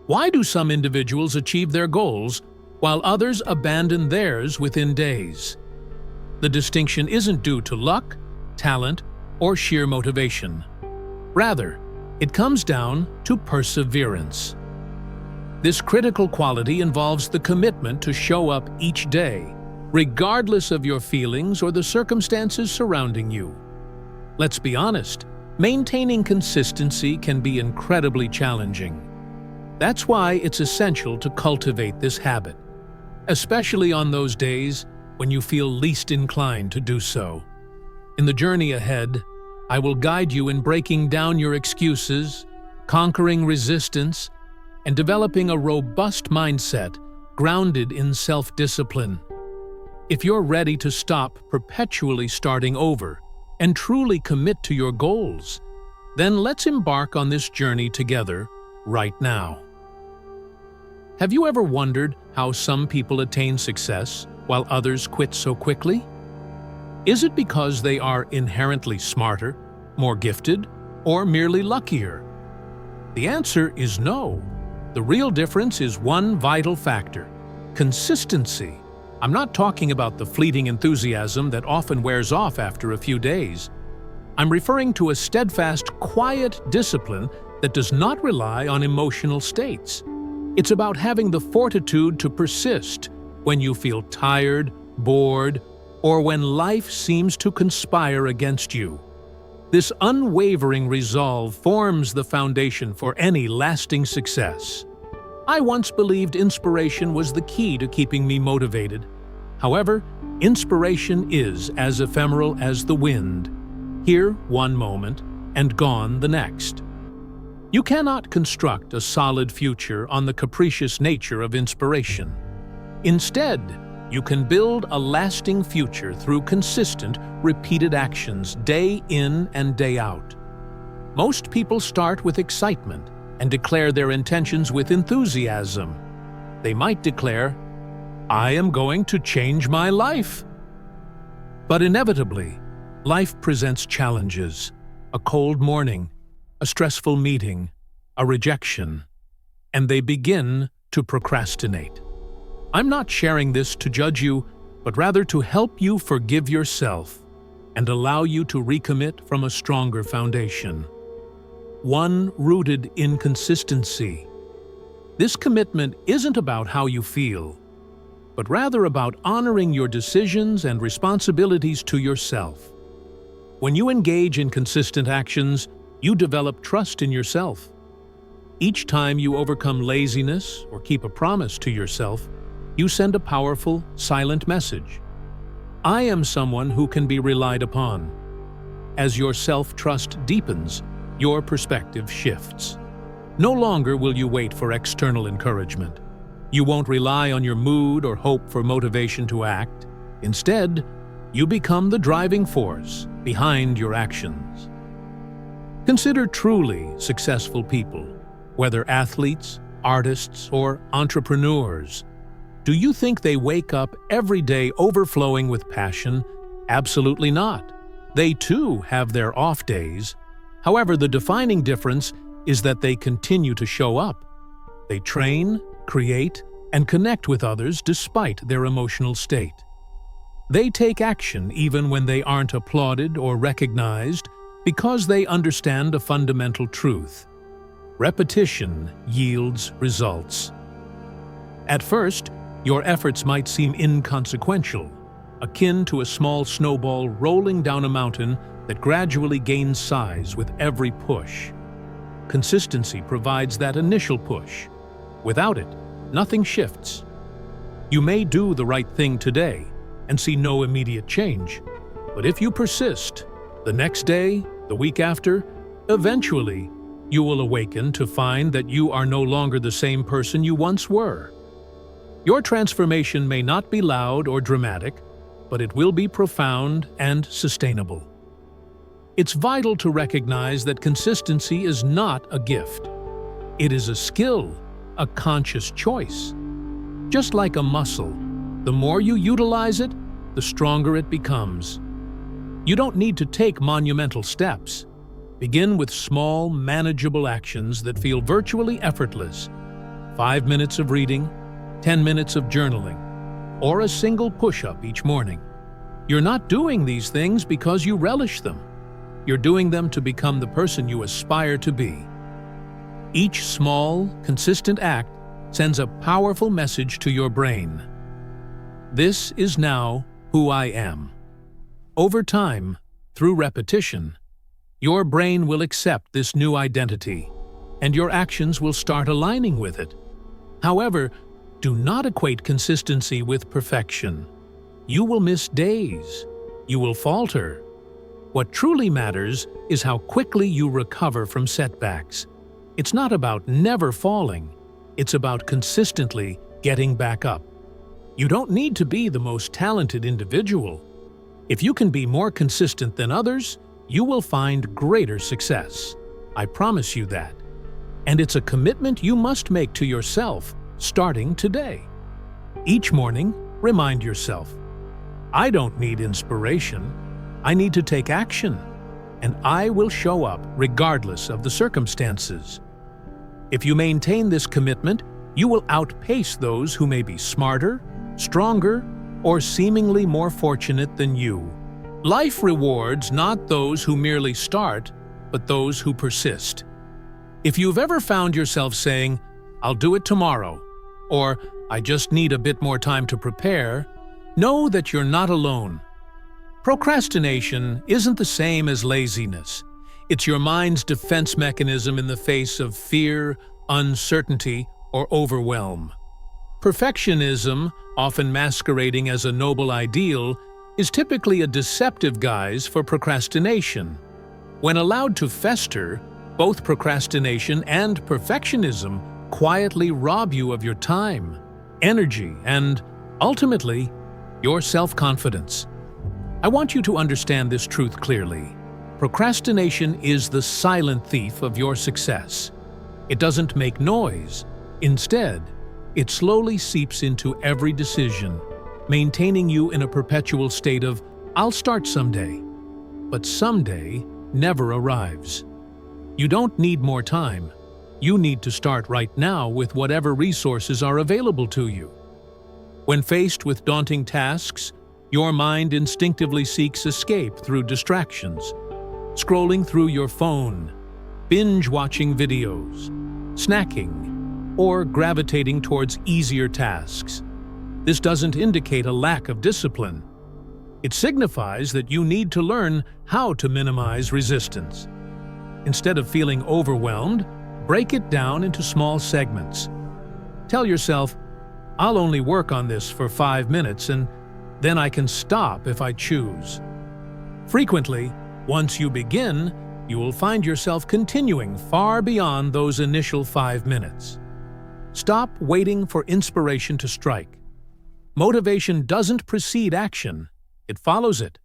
Why do some individuals achieve their goals while others abandon theirs within days? The distinction isn't due to luck, talent, or sheer motivation. Rather, it comes down to perseverance. This critical quality involves the commitment to show up each day, regardless of your feelings or the circumstances surrounding you. Let's be honest, maintaining consistency can be incredibly challenging. That's why it's essential to cultivate this habit, especially on those days when you feel least inclined to do so. In the journey ahead, I will guide you in breaking down your excuses, conquering resistance, and developing a robust mindset grounded in self-discipline. If you're ready to stop perpetually starting over and truly commit to your goals, then let's embark on this journey together right now. Have you ever wondered how some people attain success while others quit so quickly? Is it because they are inherently smarter, more gifted, or merely luckier? The answer is no. The real difference is one vital factor: consistency. I'm not talking about the fleeting enthusiasm that often wears off after a few days. I'm referring to a steadfast, quiet discipline that does not rely on emotional states. It's about having the fortitude to persist when you feel tired, bored, or when life seems to conspire against you. This unwavering resolve forms the foundation for any lasting success. I once believed inspiration was the key to keeping me motivated. However, inspiration is as ephemeral as the wind, here one moment and gone the next. You cannot construct a solid future on the capricious nature of inspiration. Instead, you can build a lasting future through consistent, repeated actions day in and day out. Most people start with excitement and declare their intentions with enthusiasm. They might declare, "I am going to change my life." But inevitably, life presents challenges: a cold morning, a stressful meeting, a rejection, and they begin to procrastinate. I'm not sharing this to judge you, but rather to help you forgive yourself and allow you to recommit from a stronger foundation. One rooted in consistency. This commitment isn't about how you feel, but rather about honoring your decisions and responsibilities to yourself. When you engage in consistent actions, you develop trust in yourself. Each time you overcome laziness or keep a promise to yourself, you send a powerful, silent message. I am someone who can be relied upon. As your self-trust deepens, your perspective shifts. No longer will you wait for external encouragement. You won't rely on your mood or hope for motivation to act. Instead, you become the driving force behind your actions. Consider truly successful people, whether athletes, artists, or entrepreneurs. Do you think they wake up every day overflowing with passion? Absolutely not. They too have their off days. However, the defining difference is that they continue to show up. They train, create, and connect with others despite their emotional state. They take action even when they aren't applauded or recognized because they understand a fundamental truth: repetition yields results. At first, your efforts might seem inconsequential, akin to a small snowball rolling down a mountain that gradually gains size with every push. Consistency provides that initial push. Without it, nothing shifts. You may do the right thing today and see no immediate change, but if you persist, the next day, the week after, eventually, you will awaken to find that you are no longer the same person you once were. Your transformation may not be loud or dramatic, but it will be profound and sustainable. It's vital to recognize that consistency is not a gift. It is a skill, a conscious choice. Just like a muscle, the more you utilize it, the stronger it becomes. You don't need to take monumental steps. Begin with small, manageable actions that feel virtually effortless. 5 minutes of reading, 10 minutes of journaling, or a single push-up each morning. You're not doing these things because you relish them. You're doing them to become the person you aspire to be. Each small, consistent act sends a powerful message to your brain. This is now who I am. Over time, through repetition, your brain will accept this new identity, and your actions will start aligning with it. However, do not equate consistency with perfection. You will miss days. You will falter. What truly matters is how quickly you recover from setbacks. It's not about never falling. It's about consistently getting back up. You don't need to be the most talented individual. If you can be more consistent than others, you will find greater success. I promise you that. And it's a commitment you must make to yourself, starting today. Each morning, remind yourself, I don't need inspiration. I need to take action, and I will show up regardless of the circumstances. If you maintain this commitment, you will outpace those who may be smarter, stronger, or seemingly more fortunate than you. Life rewards not those who merely start, but those who persist. If you've ever found yourself saying, I'll do it tomorrow, or I just need a bit more time to prepare, know that you're not alone. Procrastination isn't the same as laziness. It's your mind's defense mechanism in the face of fear, uncertainty, or overwhelm. Perfectionism, often masquerading as a noble ideal, is typically a deceptive guise for procrastination. When allowed to fester, both procrastination and perfectionism quietly rob you of your time, energy, and, ultimately, your self-confidence. I want you to understand this truth clearly. Procrastination is the silent thief of your success. It doesn't make noise. Instead, it slowly seeps into every decision, maintaining you in a perpetual state of, I'll start someday. But someday never arrives. You don't need more time. You need to start right now with whatever resources are available to you. When faced with daunting tasks, your mind instinctively seeks escape through distractions, scrolling through your phone, binge-watching videos, snacking, or gravitating towards easier tasks. This doesn't indicate a lack of discipline. It signifies that you need to learn how to minimize resistance. Instead of feeling overwhelmed, break it down into small segments. Tell yourself, I'll only work on this for 5 minutes and then I can stop if I choose. Frequently, once you begin, you will find yourself continuing far beyond those initial 5 minutes. Stop waiting for inspiration to strike. Motivation doesn't precede action, it follows it.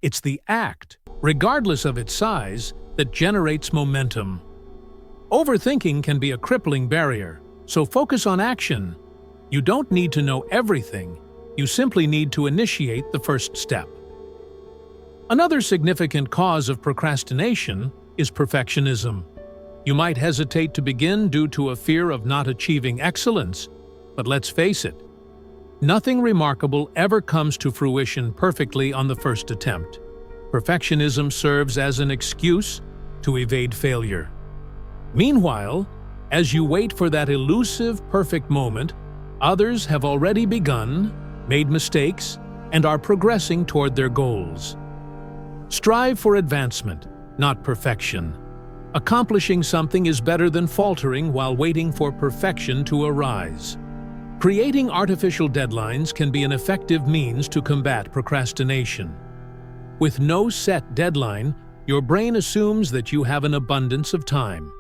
It's the act, regardless of its size, that generates momentum. Overthinking can be a crippling barrier, so focus on action. You don't need to know everything. You simply need to initiate the first step. Another significant cause of procrastination is perfectionism. You might hesitate to begin due to a fear of not achieving excellence, but let's face it, nothing remarkable ever comes to fruition perfectly on the first attempt. Perfectionism serves as an excuse to evade failure. Meanwhile, as you wait for that elusive perfect moment, others have already begun, made mistakes, and are progressing toward their goals. Strive for advancement, not perfection. Accomplishing something is better than faltering while waiting for perfection to arise. Creating artificial deadlines can be an effective means to combat procrastination. With no set deadline, your brain assumes that you have an abundance of time.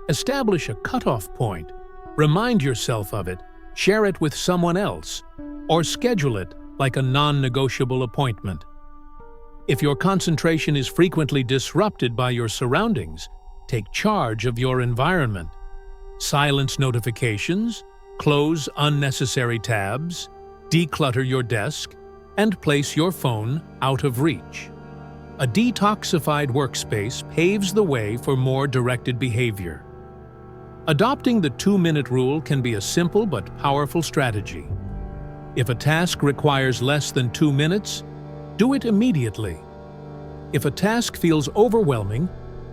Establish a cutoff point. Remind yourself of it, share it with someone else, or schedule it like a non-negotiable appointment. If your concentration is frequently disrupted by your surroundings, take charge of your environment. Silence notifications, close unnecessary tabs, declutter your desk, and place your phone out of reach. A detoxified workspace paves the way for more directed behavior. Adopting the 2-minute rule can be a simple but powerful strategy. If a task requires less than 2 minutes, do it immediately. If a task feels overwhelming,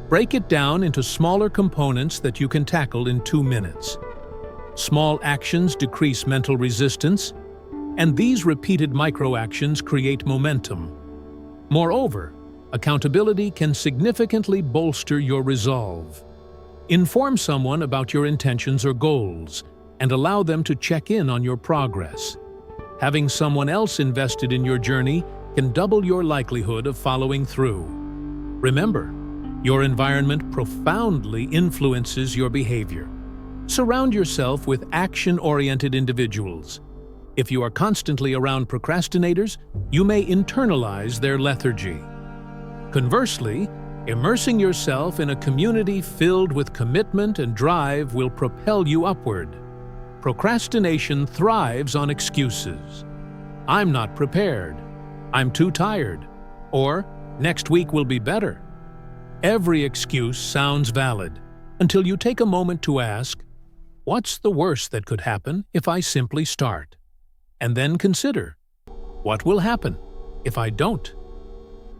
break it down into smaller components that you can tackle in 2 minutes. Small actions decrease mental resistance, and these repeated micro-actions create momentum. Moreover, accountability can significantly bolster your resolve. Inform someone about your intentions or goals, and allow them to check in on your progress. Having someone else invested in your journey can double your likelihood of following through. Remember, your environment profoundly influences your behavior. Surround yourself with action-oriented individuals. If you are constantly around procrastinators, you may internalize their lethargy. Conversely, immersing yourself in a community filled with commitment and drive will propel you upward. Procrastination thrives on excuses. "I'm not prepared," "I'm too tired," or "next week will be better." Every excuse sounds valid until you take a moment to ask, what's the worst that could happen if I simply start? And then consider, what will happen if I don't?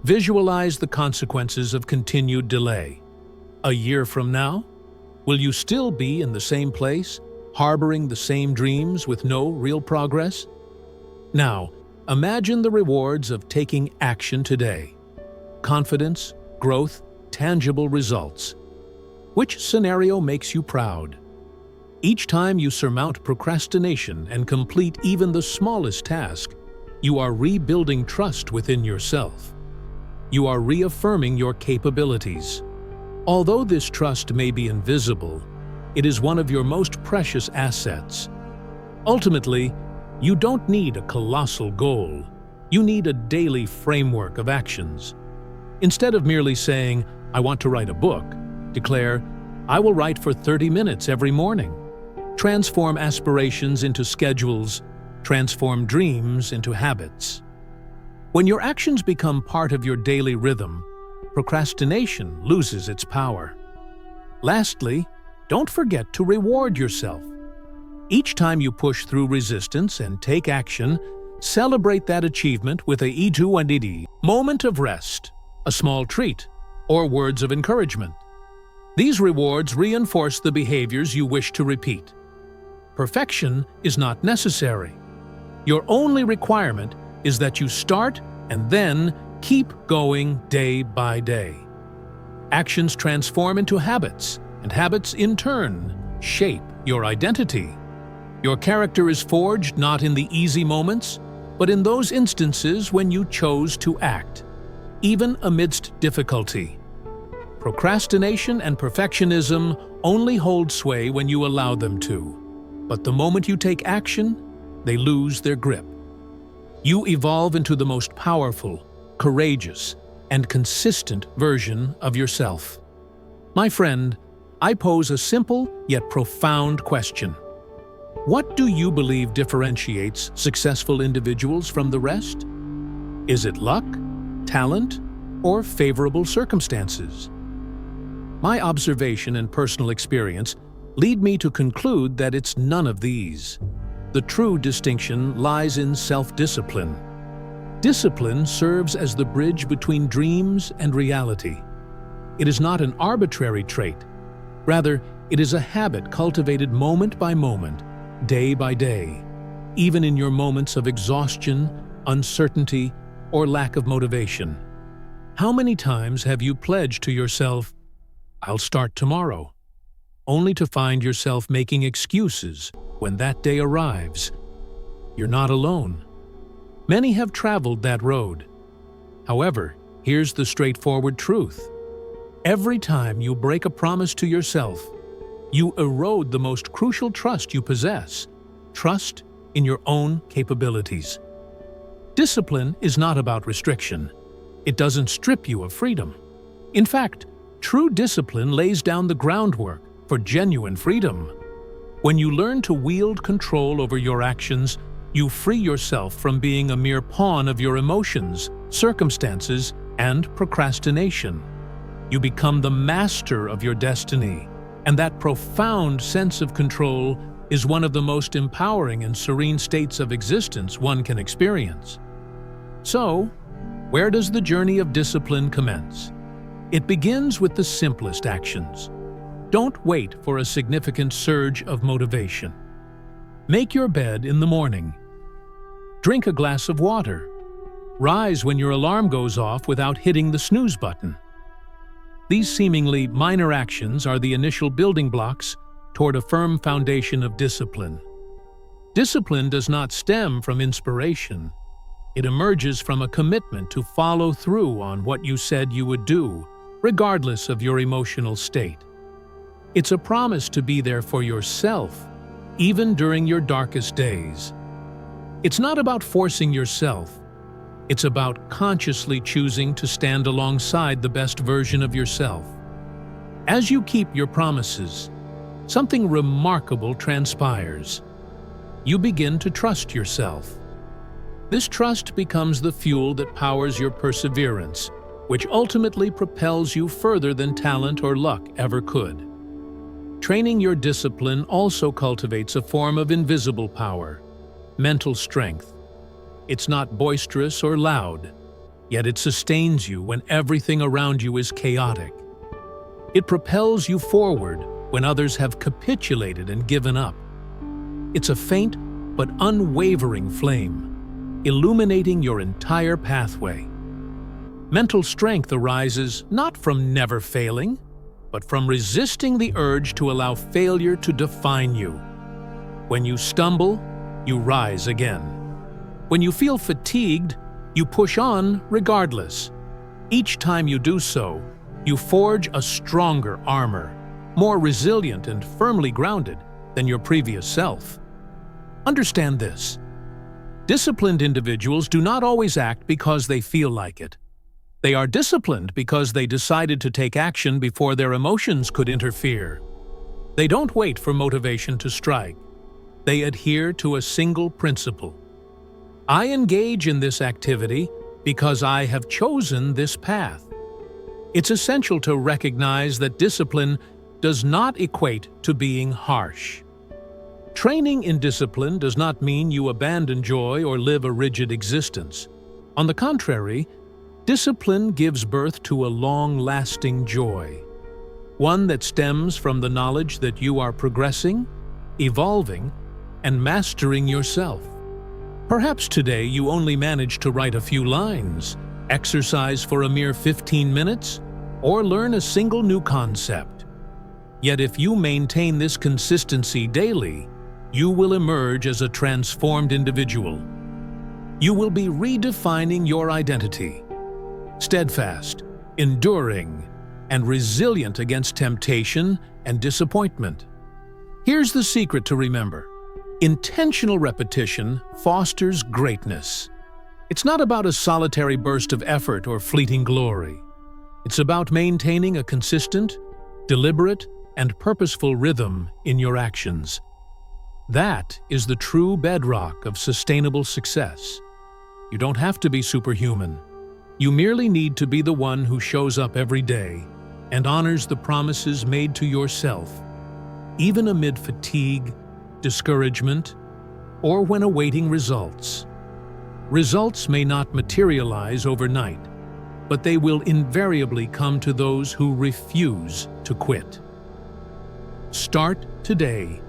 Visualize the consequences of continued delay. A year from now, will you still be in the same place, harboring the same dreams with no real progress? Now, imagine the rewards of taking action today. Confidence, growth, tangible results. Which scenario makes you proud? Each time you surmount procrastination and complete even the smallest task, you are rebuilding trust within yourself. You are reaffirming your capabilities. Although this trust may be invisible, it is one of your most precious assets. Ultimately, you don't need a colossal goal. You need a daily framework of actions. Instead of merely saying, "I want to write a book," declare, "I will write for 30 minutes every morning." Transform aspirations into schedules. Transform dreams into habits. When your actions become part of your daily rhythm, procrastination loses its power. Lastly, don't forget to reward yourself. Each time you push through resistance and take action, celebrate that achievement with a itu moment of rest, a small treat, or words of encouragement. These rewards reinforce the behaviors you wish to repeat. Perfection is not necessary. Your only requirement is that you start and then keep going day by day. Actions transform into habits, and habits in turn shape your identity. Your character is forged not in the easy moments, but in those instances when you chose to act, even amidst difficulty. Procrastination and perfectionism only hold sway when you allow them to. But the moment you take action, they lose their grip. You evolve into the most powerful, courageous, and consistent version of yourself. My friend, I pose a simple yet profound question. What do you believe differentiates successful individuals from the rest? Is it luck, talent, or favorable circumstances? My observation and personal experience lead me to conclude that it's none of these. The true distinction lies in self-discipline. Discipline serves as the bridge between dreams and reality. It is not an arbitrary trait. Rather, it is a habit cultivated moment by moment, day by day, even in your moments of exhaustion, uncertainty, or lack of motivation. How many times have you pledged to yourself, "I'll start tomorrow," only to find yourself making excuses when that day arrives? You're not alone. Many have traveled that road. However, here's the straightforward truth. Every time you break a promise to yourself, you erode the most crucial trust you possess, trust in your own capabilities. Discipline is not about restriction. It doesn't strip you of freedom. In fact, true discipline lays down the groundwork for genuine freedom. When you learn to wield control over your actions, you free yourself from being a mere pawn of your emotions, circumstances, and procrastination. You become the master of your destiny, And that profound sense of control is one of the most empowering and serene states of existence one can experience. So, where does the journey of discipline commence? It begins with the simplest actions. Don't wait for a significant surge of motivation. Make your bed in the morning. Drink a glass of water. Rise when your alarm goes off without hitting the snooze button. These seemingly minor actions are the initial building blocks toward a firm foundation of discipline. Discipline does not stem from inspiration. It emerges from a commitment to follow through on what you said you would do, regardless of your emotional state. It's a promise to be there for yourself, even during your darkest days. It's not about forcing yourself. It's about consciously choosing to stand alongside the best version of yourself. As you keep your promises, something remarkable transpires. You begin to trust yourself. This trust becomes the fuel that powers your perseverance, which ultimately propels you further than talent or luck ever could. Training your discipline also cultivates a form of invisible power, mental strength. It's not boisterous or loud, yet it sustains you when everything around you is chaotic. It propels you forward when others have capitulated and given up. It's a faint but unwavering flame, illuminating your entire pathway. Mental strength arises not from never failing, but from resisting the urge to allow failure to define you. When you stumble, you rise again. When you feel fatigued, you push on regardless. Each time you do so, you forge a stronger armor, more resilient and firmly grounded than your previous self. Understand this: disciplined individuals do not always act because they feel like it. They are disciplined because they decided to take action before their emotions could interfere. They don't wait for motivation to strike. They adhere to a single principle. I engage in this activity because I have chosen this path. It's essential to recognize that discipline does not equate to being harsh. Training in discipline does not mean you abandon joy or live a rigid existence. On the contrary, discipline gives birth to a long-lasting joy, one that stems from the knowledge that you are progressing, evolving, and mastering yourself. Perhaps today you only managed to write a few lines, exercise for a mere 15 minutes, or learn a single new concept. Yet if you maintain this consistency daily, you will emerge as a transformed individual. You will be redefining your identity, steadfast, enduring, and resilient against temptation and disappointment. Here's the secret to remember: intentional repetition fosters greatness. It's not about a solitary burst of effort or fleeting glory. It's about maintaining a consistent, deliberate, and purposeful rhythm in your actions. That is the true bedrock of sustainable success. You don't have to be superhuman. You merely need to be the one who shows up every day and honors the promises made to yourself, even amid fatigue, discouragement, or when awaiting results. Results may not materialize overnight, but they will invariably come to those who refuse to quit. Start today,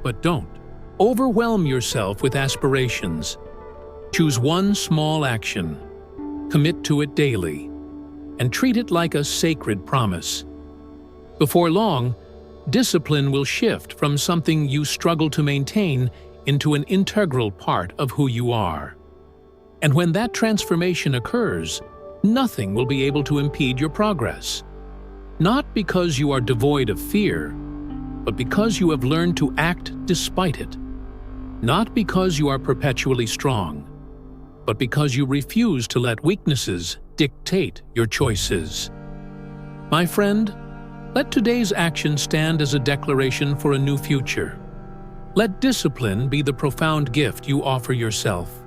but don't overwhelm yourself with aspirations. Choose one small action, commit to it daily, and treat it like a sacred promise. Before long, discipline will shift from something you struggle to maintain into an integral part of who you are. And when that transformation occurs, nothing will be able to impede your progress. Not because you are devoid of fear, but because you have learned to act despite it. Not because you are perpetually strong, but because you refuse to let weaknesses dictate your choices. My friend, let today's action stand as a declaration for a new future. Let discipline be the profound gift you offer yourself.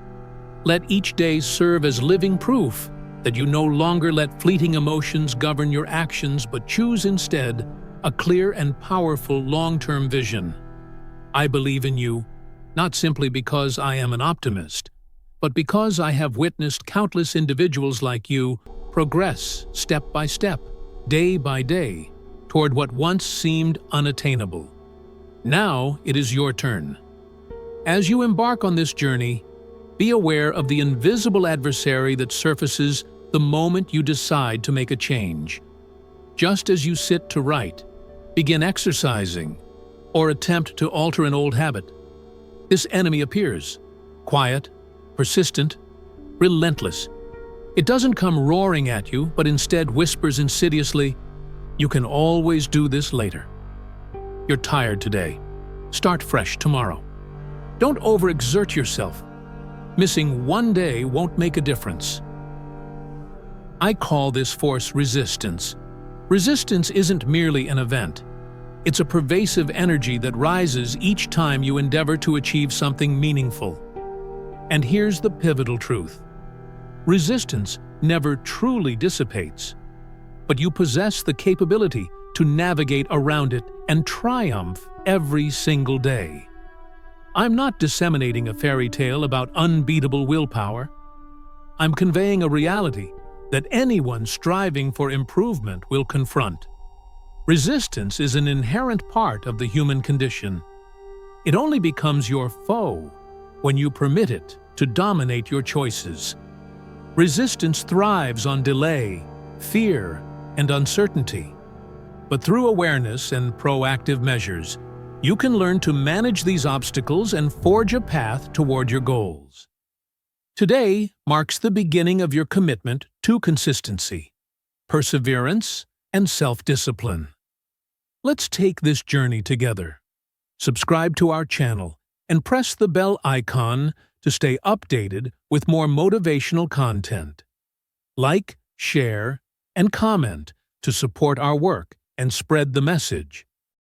Let each day serve as living proof that you no longer let fleeting emotions govern your actions, but choose instead a clear and powerful long-term vision. I believe in you, not simply because I am an optimist, but because I have witnessed countless individuals like you progress step by step, day by day, toward what once seemed unattainable. Now it is your turn. As you embark on this journey, be aware of the invisible adversary that surfaces the moment you decide to make a change. Just as you sit to write, begin exercising, or attempt to alter an old habit, this enemy appears, quiet, persistent, relentless. It doesn't come roaring at you, but instead whispers insidiously, "You can always do this later. You're tired today. Start fresh tomorrow." Don't overexert yourself. Missing one day won't make a difference. I call this force resistance. Resistance isn't merely an event. It's a pervasive energy that rises each time you endeavor to achieve something meaningful. And here's the pivotal truth. Resistance never truly dissipates, but you possess the capability to navigate around it and triumph every single day. I'm not disseminating a fairy tale about unbeatable willpower. I'm conveying a reality that anyone striving for improvement will confront. Resistance is an inherent part of the human condition. It only becomes your foe when you permit it to dominate your choices. Resistance thrives on delay, fear, and uncertainty. But through awareness and proactive measures, you can learn to manage these obstacles and forge a path toward your goals. Today marks the beginning of your commitment to consistency, perseverance, and self-discipline. Let's take this journey together. Subscribe to our channel and press the bell icon to stay updated with more motivational content. Like, share, and comment to support our work and spread the message.